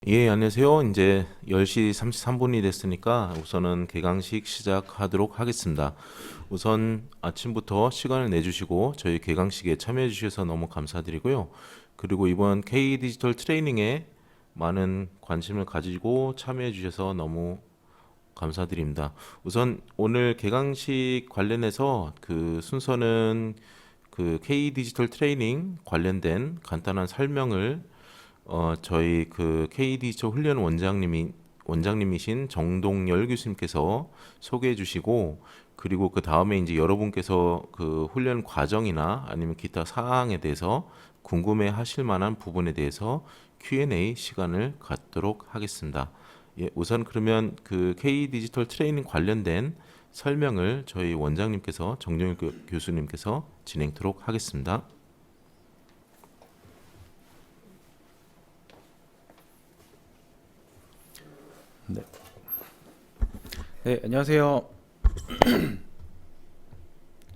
예, 안녕하세요. 이제 10시 33분이 됐으니까 우선은 개강식 시작하도록 하겠습니다. 우선 아침부터 시간을 내주시고 저희 개강식에 참여해 주셔서 너무 감사드리고요. 그리고 이번 K 디지털 트레이닝에 많은 관심을 가지고 참여해 주셔서 너무 감사드립니다. 우선 오늘 개강식 관련해서 그 순서는 그 K 디지털 트레이닝 관련된 간단한 설명을 저희 그 KD처 훈련 원장님이신 정동열 교수님께서 소개해 주시고, 그리고 그 다음에 이제 여러분께서 그 훈련 과정이나 아니면 기타 사항에 대해서 궁금해 하실 만한 부분에 대해서 Q&A 시간을 갖도록 하겠습니다. 예, 우선 그러면 그 K 디지털 트레이닝 관련된 설명을 저희 원장님께서 정동열 교수님께서 진행토록 하겠습니다. 네. 네, 안녕하세요.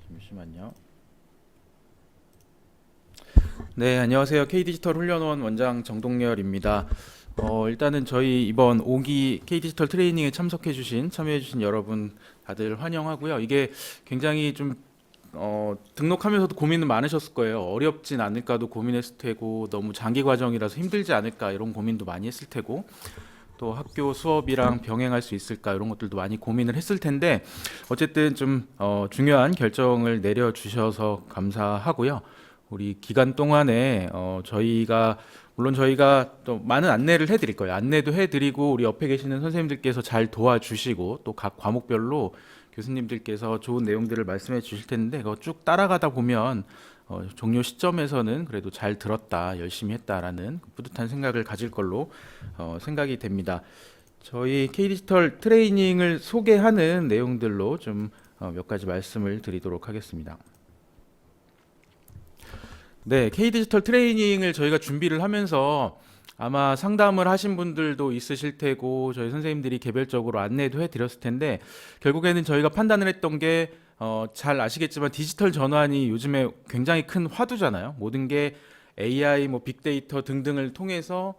잠시만요. 네, 안녕하세요. K디지털 훈련원 원장 정동열입니다. 일단은 저희 이번 5기 K디지털 트레이닝에 참여해주신 여러분 다들 환영하고요. 이게 굉장히 좀 등록하면서도 고민은 많으셨을 거예요. 어렵진 않을까도 고민했을 테고, 너무 장기 과정이라서 힘들지 않을까 이런 고민도 많이 했을 테고, 또 학교 수업이랑 병행할 수 있을까 이런 것들도 많이 고민을 했을 텐데, 어쨌든 좀 중요한 결정을 내려주셔서 감사하고요. 우리 기간 동안에 저희가 또 많은 안내를 해드릴 거예요. 안내도 해드리고, 우리 옆에 계시는 선생님들께서 잘 도와주시고, 또 각 과목별로 교수님들께서 좋은 내용들을 말씀해 주실 텐데, 그거 쭉 따라가다 보면 종료 시점에서는 그래도 잘 들었다, 열심히 했다라는 뿌듯한 생각을 가질 걸로 생각이 됩니다. 저희 K디지털 트레이닝을 소개하는 내용들로 좀 몇 가지 말씀을 드리도록 하겠습니다. 네, K디지털 트레이닝을 저희가 준비를 하면서 아마 상담을 하신 분들도 있으실 테고, 저희 선생님들이 개별적으로 안내도 해드렸을 텐데, 결국에는 저희가 판단을 했던 게 잘 아시겠지만 디지털 전환이 요즘에 굉장히 큰 화두잖아요. 모든 게 AI, 뭐 빅데이터 등등을 통해서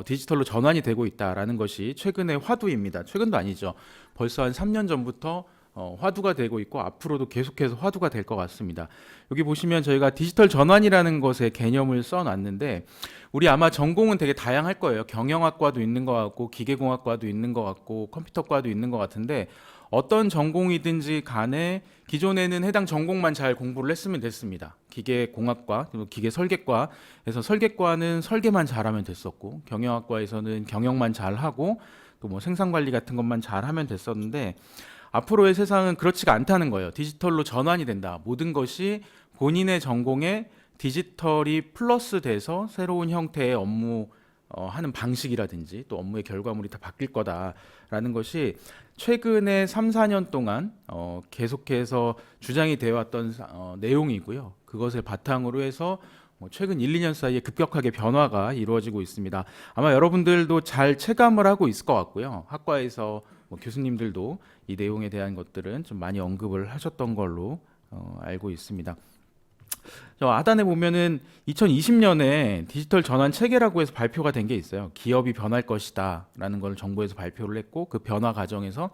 디지털로 전환이 되고 있다라는 것이 최근의 화두입니다. 최근도 아니죠. 벌써 한 3년 전부터 화두가 되고 있고, 앞으로도 계속해서 화두가 될 것 같습니다. 여기 보시면 저희가 디지털 전환이라는 것의 개념을 써놨는데, 우리 아마 전공은 되게 다양할 거예요. 경영학과도 있는 것 같고, 기계공학과도 있는 것 같고, 컴퓨터과도 있는 것 같은데, 어떤 전공이든지 간에 기존에는 해당 전공만 잘 공부를 했으면 됐습니다. 기계공학과, 그리고 기계설계과에서 설계과는 설계만 잘하면 됐었고, 경영학과에서는 경영만 잘하고, 또 뭐 생산관리 같은 것만 잘하면 됐었는데, 앞으로의 세상은 그렇지가 않다는 거예요. 디지털로 전환이 된다. 모든 것이 본인의 전공에 디지털이 플러스 돼서 새로운 형태의 업무 하는 방식이라든지 또 업무의 결과물이 다 바뀔 거다라는 것이 최근에 3, 4년 동안 계속해서 주장이 되어 왔던 내용이고요. 그것을 바탕으로 해서 최근 1, 2년 사이에 급격하게 변화가 이루어지고 있습니다. 아마 여러분들도 잘 체감을 하고 있을 것 같고요. 학과에서 교수님들도 이 내용에 대한 것들은 좀 많이 언급을 하셨던 걸로 알고 있습니다. 저 하단에 보면은 2020년에 디지털 전환 체계라고 해서 발표가 된 게 있어요. 기업이 변할 것이다라는 걸 정부에서 발표를 했고, 그 변화 과정에서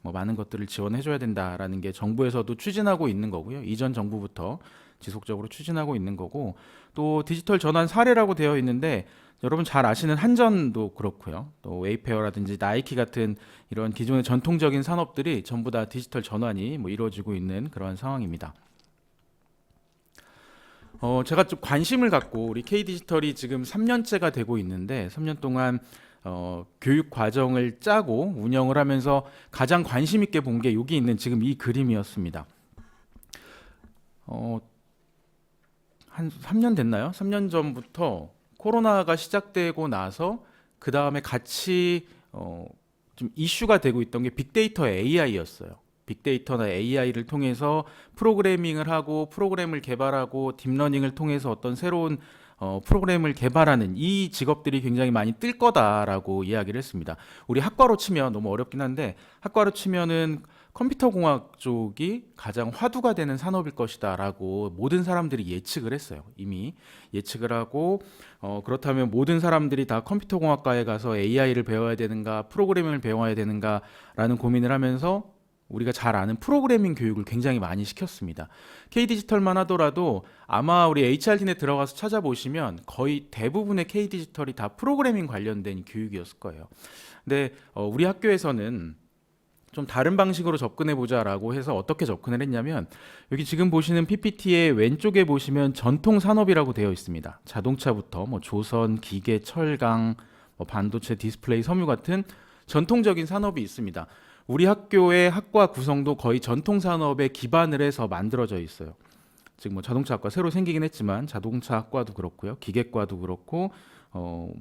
많은 것들을 지원해 줘야 된다라는 게 정부에서도 추진하고 있는 거고요. 이전 정부부터 지속적으로 추진하고 있는 거고, 또 디지털 전환 사례라고 되어 있는데, 여러분 잘 아시는 한전도 그렇고요. 또 웨이페어라든지 나이키 같은 이런 기존의 전통적인 산업들이 전부 다 디지털 전환이 이루어지고 있는 그런 상황입니다. 제가 좀 관심을 갖고, 우리 K디지털이 지금 3년째가 되고 있는데, 3년 동안 교육 과정을 짜고 운영을 하면서 가장 관심 있게 본 게 여기 있는 지금 이 그림이었습니다. 한 3년 됐나요? 3년 전부터 코로나가 시작되고 나서 그 다음에 같이 좀 이슈가 되고 있던 게 빅데이터 AI였어요. 빅데이터나 AI를 통해서 프로그래밍을 하고 프로그램을 개발하고 딥러닝을 통해서 어떤 새로운 프로그램을 개발하는 이 직업들이 굉장히 많이 뜰 거다라고 이야기를 했습니다. 우리 학과로 치면 너무 어렵긴 한데, 학과로 치면은 컴퓨터공학 쪽이 가장 화두가 되는 산업일 것이다라고 모든 사람들이 예측을 했어요. 이미 예측을 하고 그렇다면 모든 사람들이 다 컴퓨터공학과에 가서 AI를 배워야 되는가, 프로그래밍을 배워야 되는가라는 고민을 하면서 우리가 잘 아는 프로그래밍 교육을 굉장히 많이 시켰습니다. K디지털만 하더라도 아마 우리 HRD넷 들어가서 찾아보시면 거의 대부분의 K디지털이 다 프로그래밍 관련된 교육이었을 거예요. 근데 우리 학교에서는 좀 다른 방식으로 접근해 보자라고 해서 어떻게 접근을 했냐면 여기 지금 보시는 PPT의 왼쪽에 보시면 전통 산업이라고 되어 있습니다. 자동차부터 뭐 조선, 기계, 철강, 뭐 반도체, 디스플레이, 섬유 같은 전통적인 산업이 있습니다. 우리 학교의 학과 구성도 거의 전통 산업에 기반을 해서 만들어져 있어요. 지금 뭐 자동차학과 새로 생기긴 했지만 자동차학과도 그렇고요, 기계과도 그렇고 뭐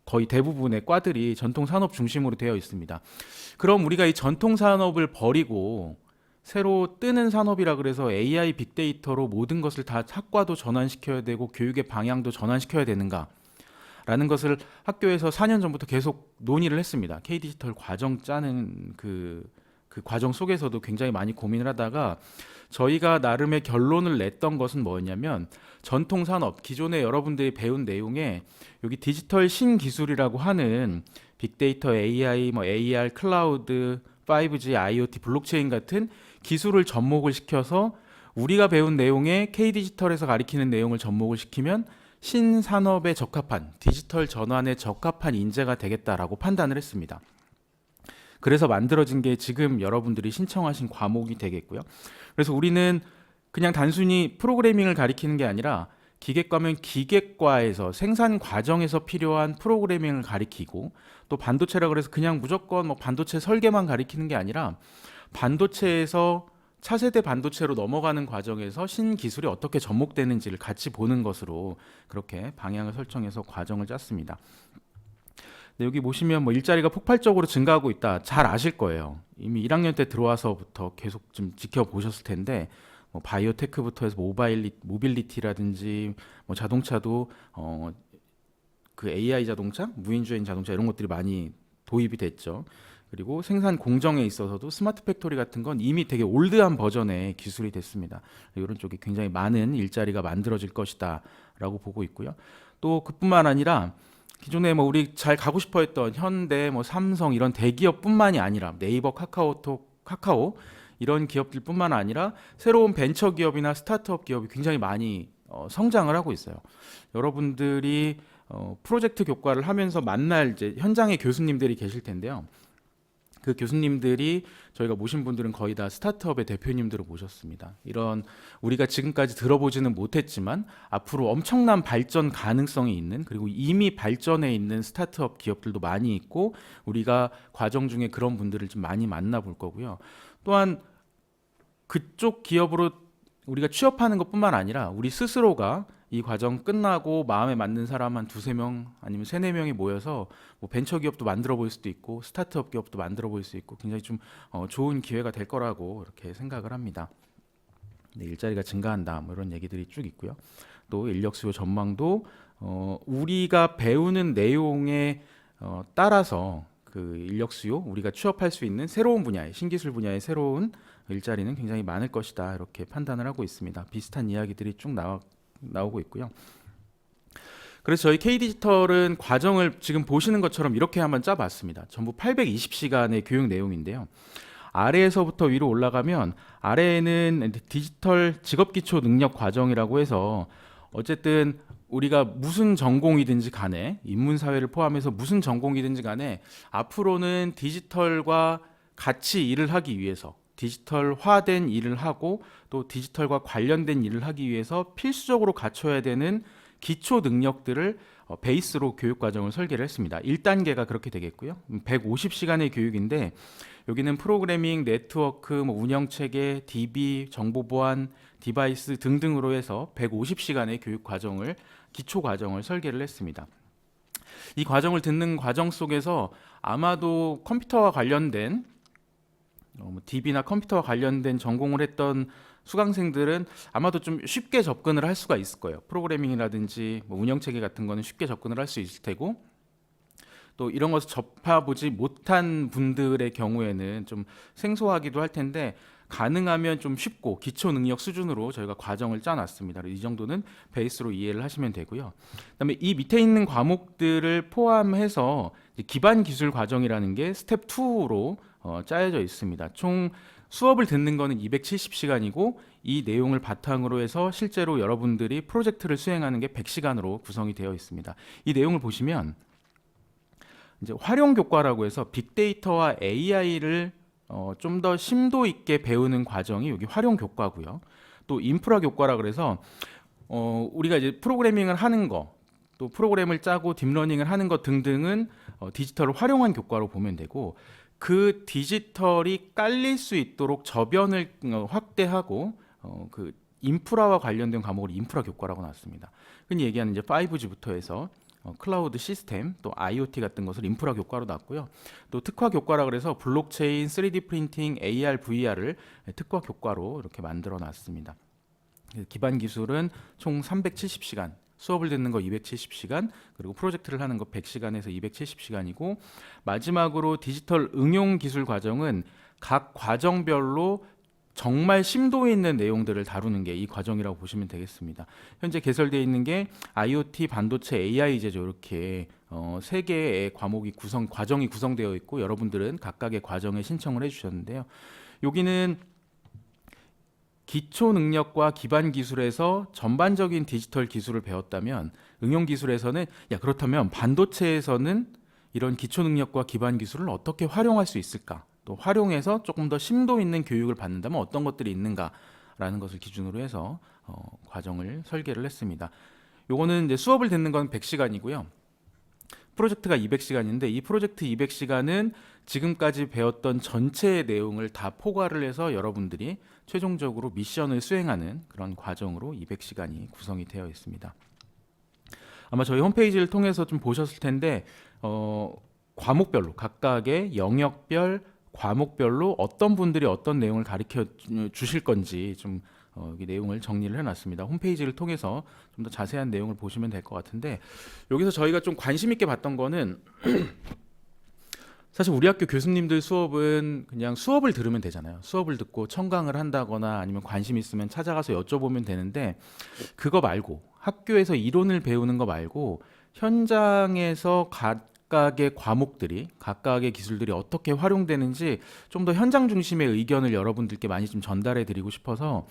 거의 대부분의 과들이 전통 산업 중심으로 되어 있습니다. 그럼 우리가 이 전통 산업을 버리고 새로 뜨는 산업이라 그래서 AI 빅데이터로 모든 것을 다 학과도 전환시켜야 되고 교육의 방향도 전환시켜야 되는가? 라는 것을 학교에서 4년 전부터 계속 논의를 했습니다. K디지털 과정 짜는 그 과정 속에서도 굉장히 많이 고민을 하다가 저희가 나름의 결론을 냈던 것은 뭐였냐면 전통 산업, 기존에 여러분들이 배운 내용에 여기 디지털 신기술이라고 하는 빅데이터, AI, 뭐 AR, 클라우드, 5G, IoT, 블록체인 같은 기술을 접목을 시켜서 우리가 배운 내용에 K디지털에서 가리키는 내용을 접목을 시키면 신산업에 적합한, 디지털 전환에 적합한 인재가 되겠다라고 판단을 했습니다. 그래서 만들어진 게 지금 여러분들이 신청하신 과목이 되겠고요. 그래서 우리는 그냥 단순히 프로그래밍을 가리키는 게 아니라 기계과면 기계과에서 생산 과정에서 필요한 프로그래밍을 가리키고, 또 반도체라 그래서 그냥 무조건 뭐 반도체 설계만 가리키는 게 아니라 반도체에서 차세대 반도체로 넘어가는 과정에서 신기술이 어떻게 접목되는지를 같이 보는 것으로 그렇게 방향을 설정해서 과정을 짰습니다. 네, 여기 보시면 뭐 일자리가 폭발적으로 증가하고 있다. 잘 아실 거예요. 이미 1학년 때 들어와서부터 계속 좀 지켜보셨을 텐데 뭐 바이오테크부터 해서 모빌리티라든지 뭐 자동차도 그 AI 자동차, 무인주행 자동차 이런 것들이 많이 도입이 됐죠. 그리고 생산 공정에 있어서도 스마트 팩토리 같은 건 이미 되게 올드한 버전의 기술이 됐습니다. 이런 쪽에 굉장히 많은 일자리가 만들어질 것이다 라고 보고 있고요. 또 그뿐만 아니라 기존에 뭐 우리 잘 가고 싶어 했던 현대, 뭐 삼성 이런 대기업뿐만이 아니라 네이버, 카카오 이런 기업들뿐만 아니라 새로운 벤처 기업이나 스타트업 기업이 굉장히 많이 성장을 하고 있어요. 여러분들이 프로젝트 교과를 하면서 만날 이제 현장의 교수님들이 계실 텐데요. 그 교수님들이 저희가 모신 분들은 거의 다 스타트업의 대표님들을 모셨습니다. 이런 우리가 지금까지 들어보지는 못했지만 앞으로 엄청난 발전 가능성이 있는, 그리고 이미 발전해 있는 스타트업 기업들도 많이 있고 우리가 과정 중에 그런 분들을 좀 많이 만나볼 거고요. 또한 그쪽 기업으로 우리가 취업하는 것뿐만 아니라 우리 스스로가 이 과정 끝나고 마음에 맞는 사람 한 두세 명 아니면 세네 명이 모여서 뭐 벤처 기업도 만들어 볼 수도 있고 스타트업 기업도 만들어 볼 수 있고 굉장히 좀 좋은 기회가 될 거라고 이렇게 생각을 합니다. 네, 일자리가 증가한다 뭐 이런 얘기들이 쭉 있고요. 또 인력 수요 전망도 우리가 배우는 내용에 따라서 그 인력 수요, 우리가 취업할 수 있는 새로운 분야의 신기술 분야의 새로운 일자리는 굉장히 많을 것이다 이렇게 판단을 하고 있습니다. 비슷한 이야기들이 쭉 나오고 있고요. 그래서 저희 K디지털은 과정을 지금 보시는 것처럼 이렇게 한번 짜봤습니다. 전부 820시간의 교육 내용인데요. 아래에서부터 위로 올라가면 아래에는 디지털 직업기초 능력 과정이라고 해서 어쨌든 우리가 무슨 전공이든지 간에 인문사회를 포함해서 무슨 전공이든지 간에 앞으로는 디지털과 같이 일을 하기 위해서 디지털화된 일을 하고 또 디지털과 관련된 일을 하기 위해서 필수적으로 갖춰야 되는 기초 능력들을 베이스로 교육 과정을 설계를 했습니다. 1단계가 그렇게 되겠고요. 150시간의 교육인데 여기는 프로그래밍, 네트워크, 뭐 운영체계, DB, 정보보안, 디바이스 등등으로 해서 150시간의 교육 과정을 기초 과정을 설계를 했습니다. 이 과정을 듣는 과정 속에서 아마도 컴퓨터와 관련된 DB나 컴퓨터와 관련된 전공을 했던 수강생들은 아마도 좀 쉽게 접근을 할 수가 있을 거예요. 프로그래밍이라든지 뭐 운영체계 같은 거는 쉽게 접근을 할 수 있을 테고 또 이런 것을 접해보지 못한 분들의 경우에는 좀 생소하기도 할 텐데 가능하면 좀 쉽고 기초 능력 수준으로 저희가 과정을 짜놨습니다. 이 정도는 베이스로 이해를 하시면 되고요. 그다음에 이 밑에 있는 과목들을 포함해서 이제 기반 기술 과정이라는 게 스텝 2로 짜여져 있습니다. 총 수업을 듣는 거는 270시간이고 이 내용을 바탕으로 해서 실제로 여러분들이 프로젝트를 수행하는 게 100시간으로 구성이 되어 있습니다. 이 내용을 보시면 이제 활용 교과라고 해서 빅데이터와 AI를 좀 더 심도 있게 배우는 과정이 여기 활용 교과고요. 또 인프라 교과라 그래서 우리가 이제 프로그래밍을 하는 거, 또 프로그램을 짜고 딥러닝을 하는 것 등등은 디지털을 활용한 교과로 보면 되고 그 디지털이 깔릴 수 있도록 저변을 확대하고 그 인프라와 관련된 과목을 인프라 교과라고 놨습니다. 흔히 얘기하는 이제 5G부터 해서 클라우드 시스템 또 IoT 같은 것을 인프라 교과로 놨고요. 또 특화 교과라 그래서 블록체인, 3D 프린팅, AR, VR을 특화 교과로 이렇게 만들어 놨습니다. 기반 기술은 총 370시간, 수업을 듣는 거 270시간, 그리고 프로젝트를 하는 거 100시간에서 270시간이고 마지막으로 디지털 응용 기술 과정은 각 과정별로 정말 심도 있는 내용들을 다루는 게 이 과정이라고 보시면 되겠습니다. 현재 개설되어 있는 게 IoT, 반도체, AI 제조 이렇게 세 개의 과정이 구성되어 있고 여러분들은 각각의 과정에 신청을 해주셨는데요. 여기는 기초 능력과 기반 기술에서 전반적인 디지털 기술을 배웠다면 응용 기술에서는 그렇다면 반도체에서는 이런 기초 능력과 기반 기술을 어떻게 활용할 수 있을까? 또 활용해서 조금 더 심도 있는 교육을 받는다면 어떤 것들이 있는가라는 것을 기준으로 해서 과정을 설계를 했습니다. 요거는 이제 수업을 듣는 건 100시간이고요. 프로젝트가 200시간인데 이 프로젝트 200시간은 지금까지 배웠던 전체의 내용을 다 포괄을 해서 여러분들이 최종적으로 미션을 수행하는 그런 과정으로 200시간이 구성이 되어 있습니다. 아마 저희 홈페이지를 통해서 좀 보셨을 텐데 과목별로 각각의 영역별 과목별로 어떤 분들이 어떤 내용을 가르쳐 주실 건지 좀 여기 내용을 정리를 해놨습니다. 홈페이지를 통해서 좀 더 자세한 내용을 보시면 될 것 같은데 여기서 저희가 좀 관심 있게 봤던 거는 사실 우리 학교 교수님들 수업은 그냥 수업을 들으면 되잖아요. 수업을 듣고 청강을 한다거나 아니면 관심 있으면 찾아가서 여쭤보면 되는데 그거 말고 학교에서 이론을 배우는 거 말고 현장에서 각각의 과목들이 각각의 기술들이 어떻게 활용되는지 좀 더 현장 중심의 의견을 여러분들께 많이 좀 전달해 드리고 싶어서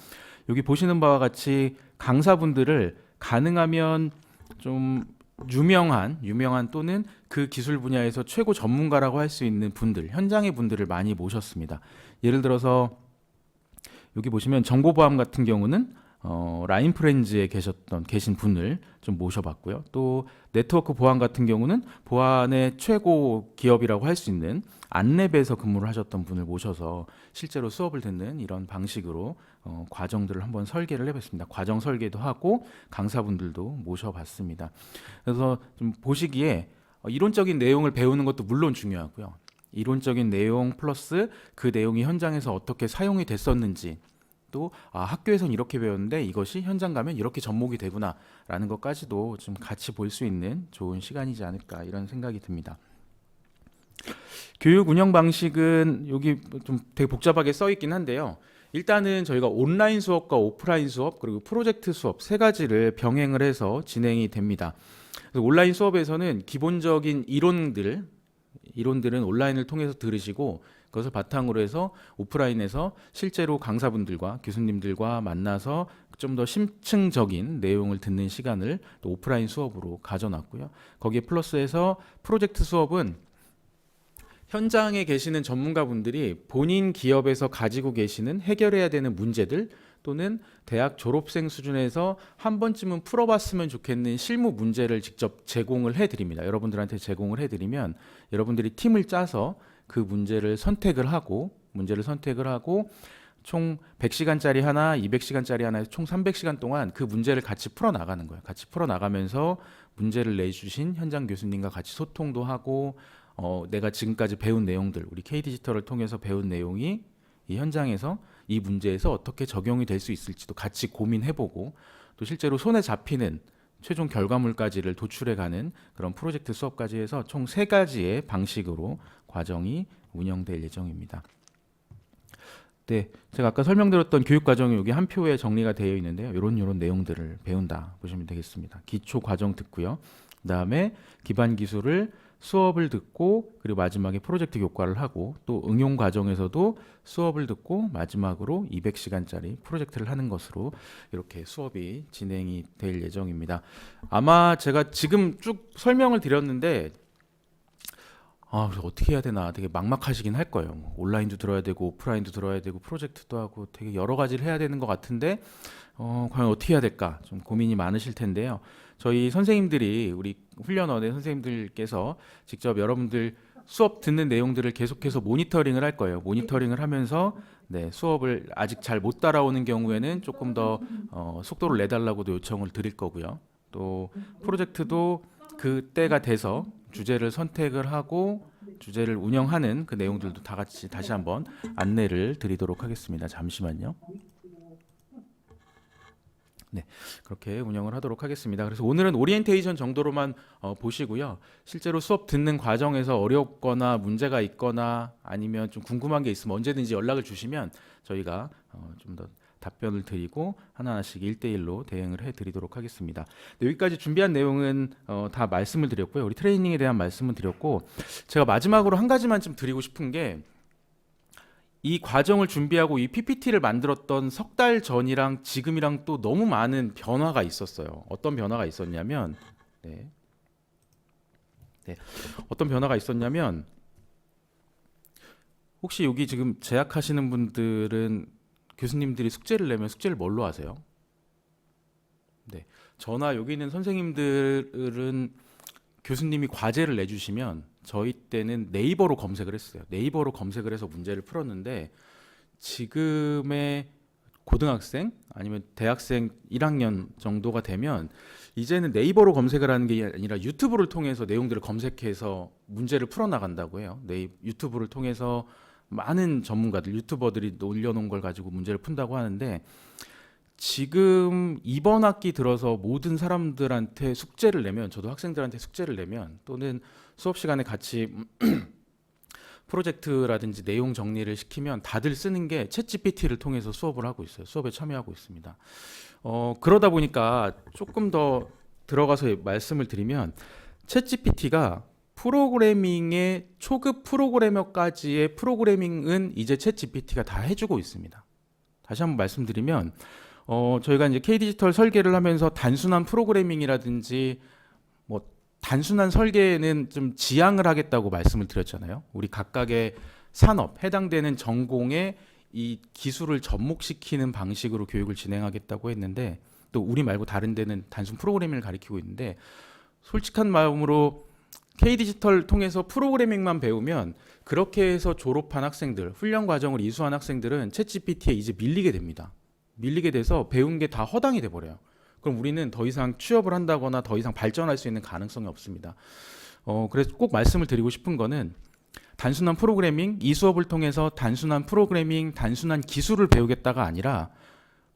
여기 보시는 바와 같이 강사분들을 가능하면 좀 유명한 또는 그 기술 분야에서 최고 전문가라고 할 수 있는 분들, 현장의 분들을 많이 모셨습니다. 예를 들어서 여기 보시면 정보보안 같은 경우는 라인프렌즈에 계신 분을 좀 모셔봤고요. 또 네트워크 보안 같은 경우는 보안의 최고 기업이라고 할 수 있는 안랩에서 근무를 하셨던 분을 모셔서 실제로 수업을 듣는 이런 방식으로 과정들을 한번 설계를 해봤습니다. 과정 설계도 하고 강사분들도 모셔봤습니다. 그래서 좀 보시기에 이론적인 내용을 배우는 것도 물론 중요하고요. 이론적인 내용 플러스 그 내용이 현장에서 어떻게 사용이 됐었는지 또 학교에선 이렇게 배웠는데 이것이 현장 가면 이렇게 접목이 되구나라는 것까지도 좀 같이 볼 수 있는 좋은 시간이지 않을까 이런 생각이 듭니다. 교육 운영 방식은 여기 좀 되게 복잡하게 써 있긴 한데요. 일단은 저희가 온라인 수업과 오프라인 수업 그리고 프로젝트 수업 세 가지를 병행을 해서 진행이 됩니다. 그래서 온라인 수업에서는 기본적인 이론들은 온라인을 통해서 들으시고 그것을 바탕으로 해서 오프라인에서 실제로 강사분들과 교수님들과 만나서 좀 더 심층적인 내용을 듣는 시간을 또 오프라인 수업으로 가져놨고요. 거기에 플러스해서 프로젝트 수업은 현장에 계시는 전문가분들이 본인 기업에서 가지고 계시는 해결해야 되는 문제들 또는 대학 졸업생 수준에서 한 번쯤은 풀어봤으면 좋겠는 실무 문제를 직접 제공을 해드립니다. 여러분들한테 제공을 해드리면 여러분들이 팀을 짜서 그 문제를 선택을 하고 총 100시간짜리 하나, 200시간짜리 하나 총 300시간 동안 그 문제를 같이 풀어나가는 거예요. 같이 풀어나가면서 문제를 내주신 현장 교수님과 같이 소통도 하고 내가 지금까지 배운 내용들, 우리 K디지털을 통해서 배운 내용이 이 현장에서 이 문제에서 어떻게 적용이 될 수 있을지도 같이 고민해보고 또 실제로 손에 잡히는 최종 결과물까지를 도출해가는 그런 프로젝트 수업까지 해서 총 3가지의 방식으로 과정이 운영될 예정입니다. 네, 제가 아까 설명드렸던 교육 과정이 여기 한 표에 정리가 되어 있는데요. 이런 내용들을 배운다 보시면 되겠습니다. 기초 과정 듣고요. 그다음에 기반 기술을 수업을 듣고 그리고 마지막에 프로젝트 교과를 하고 또 응용 과정에서도 수업을 듣고 마지막으로 200시간짜리 프로젝트를 하는 것으로 이렇게 수업이 진행이 될 예정입니다. 아마 제가 지금 쭉 설명을 드렸는데 그래서 어떻게 해야 되나 되게 막막하시긴 할 거예요. 뭐 온라인도 들어야 되고 오프라인도 들어야 되고 프로젝트도 하고 되게 여러 가지를 해야 되는 것 같은데 과연 어떻게 해야 될까 좀 고민이 많으실 텐데요. 저희 선생님들이 우리 훈련원의 선생님들께서 직접 여러분들 수업 듣는 내용들을 계속해서 모니터링을 할 거예요. 모니터링을 하면서 네, 수업을 아직 잘 못 따라오는 경우에는 조금 더 속도를 내달라고도 요청을 드릴 거고요. 또 프로젝트도 그때가 돼서 주제를 선택을 하고 주제를 운영하는 그 내용들도 다 같이 다시 한번 안내를 드리도록 하겠습니다. 잠시만요. 네, 그렇게 운영을 하도록 하겠습니다. 그래서 오늘은 오리엔테이션 정도로만 보시고요. 실제로 수업 듣는 과정에서 어렵거나 문제가 있거나 아니면 좀 궁금한 게 있으면 언제든지 연락을 주시면 저희가 좀 더 답변을 드리고 하나하나씩 1대1로 대응을 해드리도록 하겠습니다. 네, 여기까지 준비한 내용은 다 말씀을 드렸고요. 우리 트레이닝에 대한 말씀을 드렸고 제가 마지막으로 한 가지만 좀 드리고 싶은 게 이 과정을 준비하고 이 PPT를 만들었던 석 달 전이랑 지금이랑 또 너무 많은 변화가 있었어요. 어떤 변화가 있었냐면 어떤 변화가 있었냐면 혹시 여기 지금 재학하시는 분들은 교수님들이 숙제를 내면 숙제를 뭘로 하세요? 네, 저나 여기 있는 선생님들은 교수님이 과제를 내주시면 저희 때는 네이버로 검색을 했어요. 네이버로 검색을 해서 문제를 풀었는데 지금의 고등학생 아니면 대학생 1학년 정도가 되면 이제는 네이버로 검색을 하는 게 아니라 유튜브를 통해서 내용들을 검색해서 문제를 풀어나간다고 해요. 유튜브를 통해서 많은 전문가들, 유튜버들이 올려놓은 걸 가지고 문제를 푼다고 하는데 지금 이번 학기 들어서 모든 사람들한테 숙제를 내면 저도 학생들한테 숙제를 내면 또는 수업 시간에 같이 프로젝트라든지 내용 정리를 시키면 다들 쓰는 게 챗GPT를 통해서 수업을 하고 있어요. 수업에 참여하고 있습니다. 그러다 보니까 조금 더 들어가서 말씀을 드리면 챗GPT가 프로그래밍의 초급 프로그래머까지의 프로그래밍은 이제 챗GPT가 다 해주고 있습니다. 다시 한번 말씀드리면 저희가 이제 K디지털 설계를 하면서 단순한 프로그래밍이라든지 뭐 단순한 설계는 좀 지양을 하겠다고 말씀을 드렸잖아요. 우리 각각의 산업, 해당되는 전공에 이 기술을 접목시키는 방식으로 교육을 진행하겠다고 했는데 또 우리 말고 다른 데는 단순 프로그래밍을 가리키고 있는데 솔직한 마음으로 K디지털 통해서 프로그래밍만 배우면 그렇게 해서 졸업한 학생들, 훈련 과정을 이수한 학생들은 챗GPT에 이제 밀리게 됩니다. 밀리게 돼서 배운 게 다 허당이 돼버려요. 그럼 우리는 더 이상 취업을 한다거나 더 이상 발전할 수 있는 가능성이 없습니다. 그래서 꼭 말씀을 드리고 싶은 거는 단순한 프로그래밍, 이 수업을 통해서 단순한 프로그래밍, 단순한 기술을 배우겠다가 아니라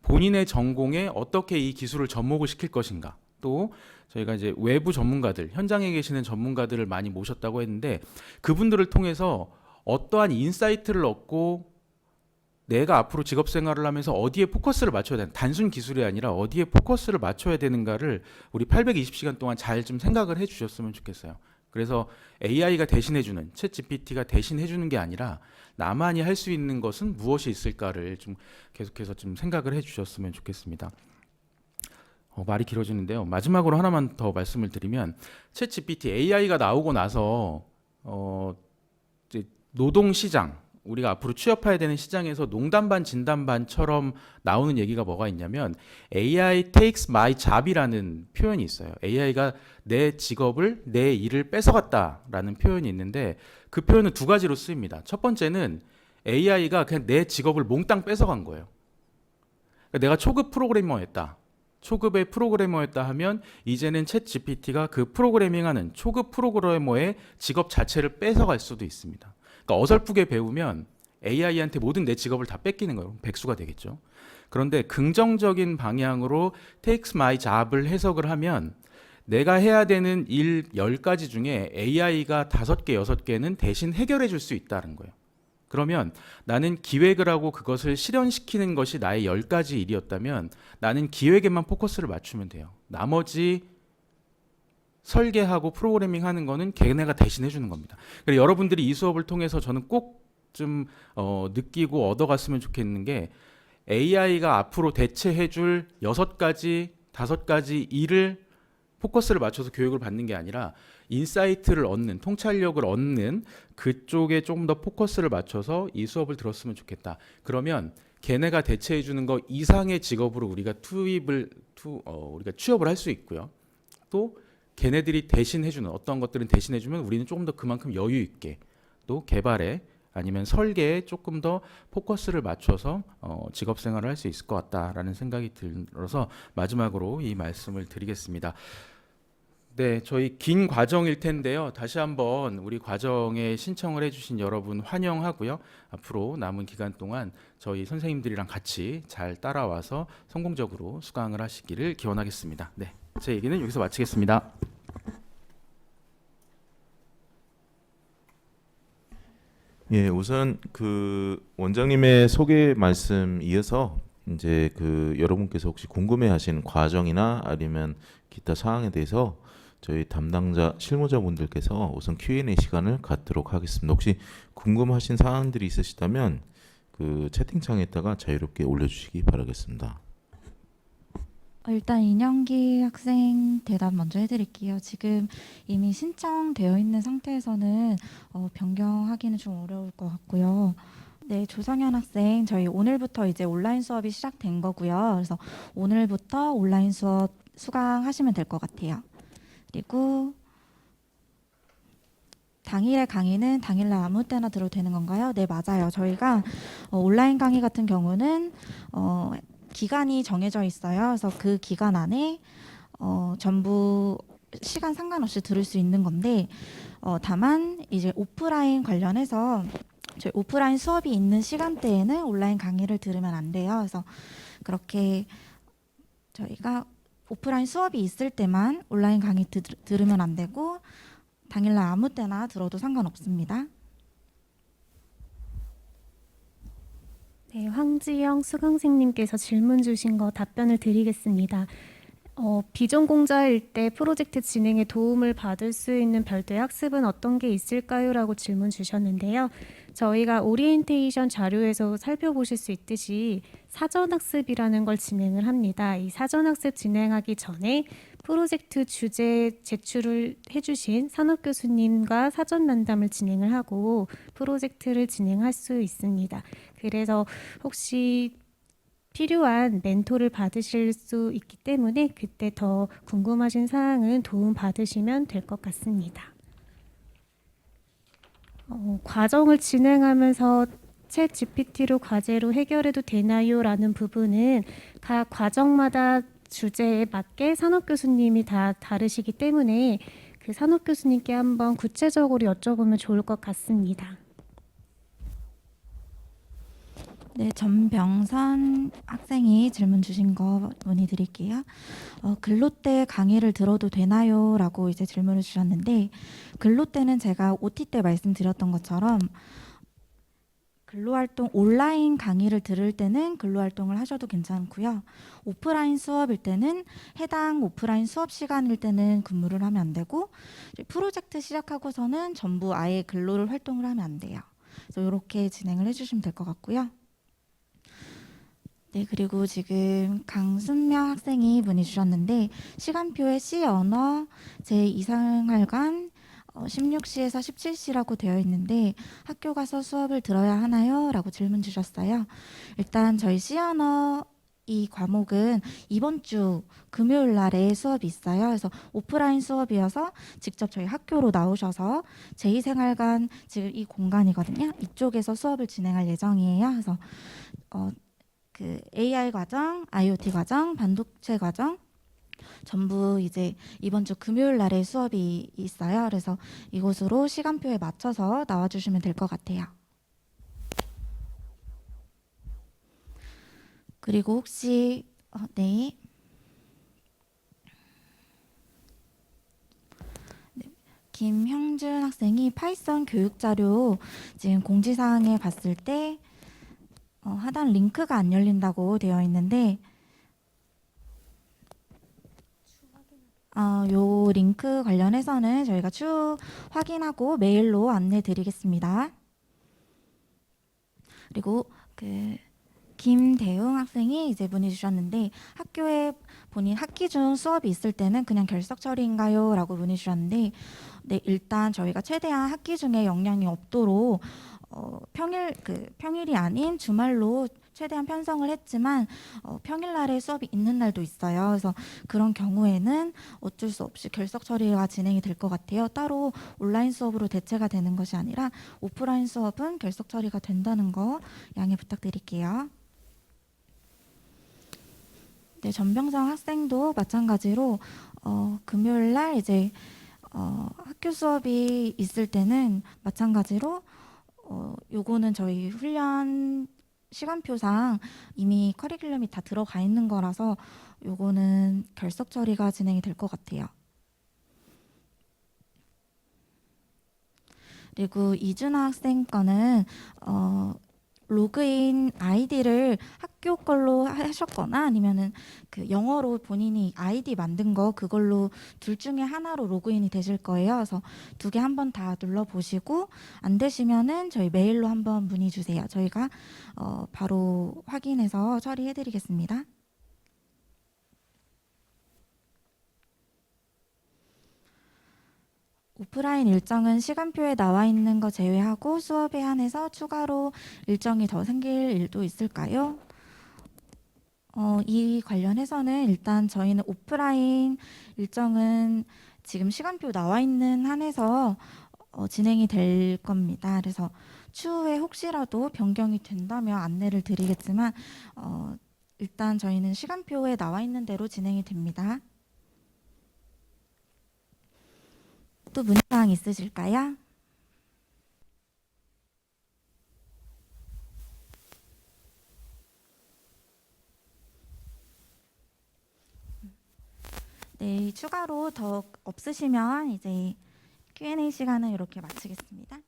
본인의 전공에 어떻게 이 기술을 접목을 시킬 것인가. 또 저희가 이제 외부 전문가들, 현장에 계시는 전문가들을 많이 모셨다고 했는데 그분들을 통해서 어떠한 인사이트를 얻고 내가 앞으로 직업 생활을 하면서 어디에 포커스를 맞춰야 되는 단순 기술이 아니라 어디에 포커스를 맞춰야 되는가를 우리 820시간 동안 잘 좀 생각을 해 주셨으면 좋겠어요. 그래서 AI가 대신해주는 챗GPT가 대신해주는 게 아니라 나만이 할 수 있는 것은 무엇이 있을까를 좀 계속해서 좀 생각을 해 주셨으면 좋겠습니다. 말이 길어지는데요. 마지막으로 하나만 더 말씀을 드리면 챗GPT AI가 나오고 나서 이제 노동시장 우리가 앞으로 취업해야 되는 시장에서 농담 반 진담 반처럼 나오는 얘기가 뭐가 있냐면 AI takes my job이라는 표현이 있어요. AI가 내 직업을 내 일을 뺏어갔다라는 표현이 있는데 그 표현은 두 가지로 쓰입니다. 첫 번째는 AI가 그냥 내 직업을 몽땅 뺏어간 거예요. 그러니까 내가 초급 프로그래머였다. 초급의 프로그래머였다 하면 이제는 챗 GPT가 그 프로그래밍하는 초급 프로그래머의 직업 자체를 뺏어갈 수도 있습니다. 그러니까 어설프게 배우면 AI한테 모든 내 직업을 다 뺏기는 거예요. 백수가 되겠죠. 그런데 긍정적인 방향으로 takes my job을 해석을 하면 내가 해야 되는 일 10가지 중에 AI가 5개, 6개는 대신 해결해 줄 수 있다는 거예요. 그러면 나는 기획을 하고 그것을 실현시키는 것이 나의 10가지 일이었다면 나는 기획에만 포커스를 맞추면 돼요. 나머지 설계하고 프로그래밍 하는 거는 걔네가 대신 해주는 겁니다. 그래서 여러분들이 이 수업을 통해서 저는 꼭 좀 느끼고 얻어갔으면 좋겠는 게 AI가 앞으로 대체해줄 6가지, 5가지 일을 포커스를 맞춰서 교육을 받는 게 아니라 인사이트를 얻는, 통찰력을 얻는 그쪽에 조금 더 포커스를 맞춰서 이 수업을 들었으면 좋겠다. 그러면 걔네가 대체해 주는 거 이상의 직업으로 우리가 우리가 취업을 할 수 있고요. 또 걔네들이 대신해 주는 어떤 것들은 대신해 주면 우리는 조금 더 그만큼 여유 있게 또 개발에 아니면 설계에 조금 더 포커스를 맞춰서 직업 생활을 할 수 있을 것 같다라는 생각이 들어서 마지막으로 이 말씀을 드리겠습니다. 네, 저희 긴 과정일 텐데요. 다시 한번 우리 과정에 신청을 해주신 여러분 환영하고요. 앞으로 남은 기간 동안 저희 선생님들이랑 같이 잘 따라와서 성공적으로 수강을 하시기를 기원하겠습니다. 네, 제 얘기는 여기서 마치겠습니다. 예, 우선 그 원장님의 소개 말씀 이어서 이제 그 여러분께서 혹시 궁금해하시는 과정이나 아니면 기타 사항에 대해서 저희 담당자 실무자분들께서 우선 Q&A 시간을 갖도록 하겠습니다. 혹시 궁금하신 사항들이 있으시다면 그 채팅창에다가 자유롭게 올려주시기 바라겠습니다. 일단 인영기 학생 대답 먼저 해드릴게요. 지금 이미 신청되어 있는 상태에서는 변경하기는 좀 어려울 것 같고요. 네, 조성현 학생, 저희 오늘부터 이제 온라인 수업이 시작된 거고요. 그래서 오늘부터 온라인 수업 수강하시면 될 것 같아요. 그리고 당일의 강의는 당일날 아무 때나 들어도 되는 건가요? 네, 맞아요. 저희가 온라인 강의 같은 경우는 기간이 정해져 있어요. 그래서 그 기간 안에 전부 시간 상관없이 들을 수 있는 건데 다만 이제 오프라인 관련해서 저희 오프라인 수업이 있는 시간대에는 온라인 강의를 들으면 안 돼요. 그래서 그렇게 저희가 오프라인 수업이 있을 때만 온라인 강의 들으면 안 되고 당일날 아무 때나 들어도 상관없습니다. 네, 황지영 수강생님께서 질문 주신 거 답변을 드리겠습니다. 비전공자일 때 프로젝트 진행에 도움을 받을 수 있는 별도의 학습은 어떤 게 있을까요? 라고 질문 주셨는데요. 저희가 오리엔테이션 자료에서 살펴보실 수 있듯이 사전학습이라는 걸 진행을 합니다. 이 사전학습 진행하기 전에 프로젝트 주제 제출을 해주신 산업 교수님과 사전 면담을 진행을 하고 프로젝트를 진행할 수 있습니다. 그래서 혹시 필요한 멘토를 받으실 수 있기 때문에 그때 더 궁금하신 사항은 도움 받으시면 될 것 같습니다. 과정을 진행하면서 챗 GPT로 과제로 해결해도 되나요? 라는 부분은 각 과정마다 주제에 맞게 산업 교수님이 다 다르시기 때문에 그 산업 교수님께 한번 구체적으로 여쭤보면 좋을 것 같습니다. 네, 전병선 학생이 질문 주신 거 문의드릴게요. 근로 때 강의를 들어도 되나요? 라고 이제 질문을 주셨는데 근로 때는 제가 OT 때 말씀드렸던 것처럼 근로활동 온라인 강의를 들을 때는 근로활동을 하셔도 괜찮고요. 오프라인 수업일 때는 해당 오프라인 수업 시간일 때는 근무를 하면 안 되고 프로젝트 시작하고서는 전부 아예 근로를 활동을 하면 안 돼요. 그래서 이렇게 진행을 해주시면 될 것 같고요. 네, 그리고 지금 강순명 학생이 문의 주셨는데 시간표에 C 언어 제2생활관 16시에서 17시라고 되어 있는데 학교 가서 수업을 들어야 하나요? 라고 질문 주셨어요. 일단 저희 C 언어 이 과목은 이번 주 금요일 날에 수업이 있어요. 그래서 오프라인 수업이어서 직접 저희 학교로 나오셔서 제2생활관 지금 이 공간이거든요. 이쪽에서 수업을 진행할 예정이에요. 그래서 그 AI 과정, IoT 과정, 반도체 과정 전부 이제 이번 주 금요일 날에 수업이 있어요. 그래서 이곳으로 시간표에 맞춰서 나와주시면 될 것 같아요. 그리고 혹시 네. 김형준 학생이 파이썬 교육 자료 지금 공지사항에 봤을 때 하단 링크가 안 열린다고 되어 있는데 요 링크 관련해서는 저희가 추후 확인하고 메일로 안내 드리겠습니다. 그리고 김대웅 학생이 이제 문의 주셨는데 학교에 본인 학기 중 수업이 있을 때는 그냥 결석 처리인가요? 라고 문의 주셨는데 네, 일단 저희가 최대한 학기 중에 영향이 없도록 평일이 아닌 주말로 최대한 편성을 했지만 평일날에 수업이 있는 날도 있어요. 그래서 그런 경우에는 어쩔 수 없이 결석 처리가 진행이 될 것 같아요. 따로 온라인 수업으로 대체가 되는 것이 아니라 오프라인 수업은 결석 처리가 된다는 거 양해 부탁드릴게요. 네, 전병성 학생도 마찬가지로 금요일 날 이제 학교 수업이 있을 때는 마찬가지로 요거는 저희 훈련 시간표상 이미 커리큘럼이 다 들어가 있는 거라서 요거는 결석 처리가 진행이 될 것 같아요. 그리고 이준하 학생 거는 로그인 아이디를 학교 걸로 하셨거나 아니면은 영어로 본인이 아이디 만든 거 그걸로 둘 중에 하나로 로그인이 되실 거예요. 그래서 두 개 한번 다 눌러 보시고 안 되시면은 저희 메일로 한번 문의 주세요. 저희가 바로 확인해서 처리해 드리겠습니다. 오프라인 일정은 시간표에 나와 있는 거 제외하고 수업에 한해서 추가로 일정이 더 생길 일도 있을까요? 이 관련해서는 일단 저희는 오프라인 일정은 지금 시간표 나와 있는 한에서 진행이 될 겁니다. 그래서 추후에 혹시라도 변경이 된다면 안내를 드리겠지만 일단 저희는 시간표에 나와 있는 대로 진행이 됩니다. 또 문의사항 있으실까요? 네, 추가로 더 없으시면 이제 Q&A 시간은 이렇게 마치겠습니다.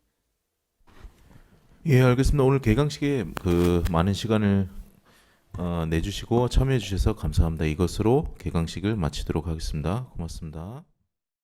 예, 알겠습니다. 오늘 개강식에 많은 시간을 내주시고 참여해 주셔서 감사합니다. 이것으로 개강식을 마치도록 하겠습니다. 고맙습니다.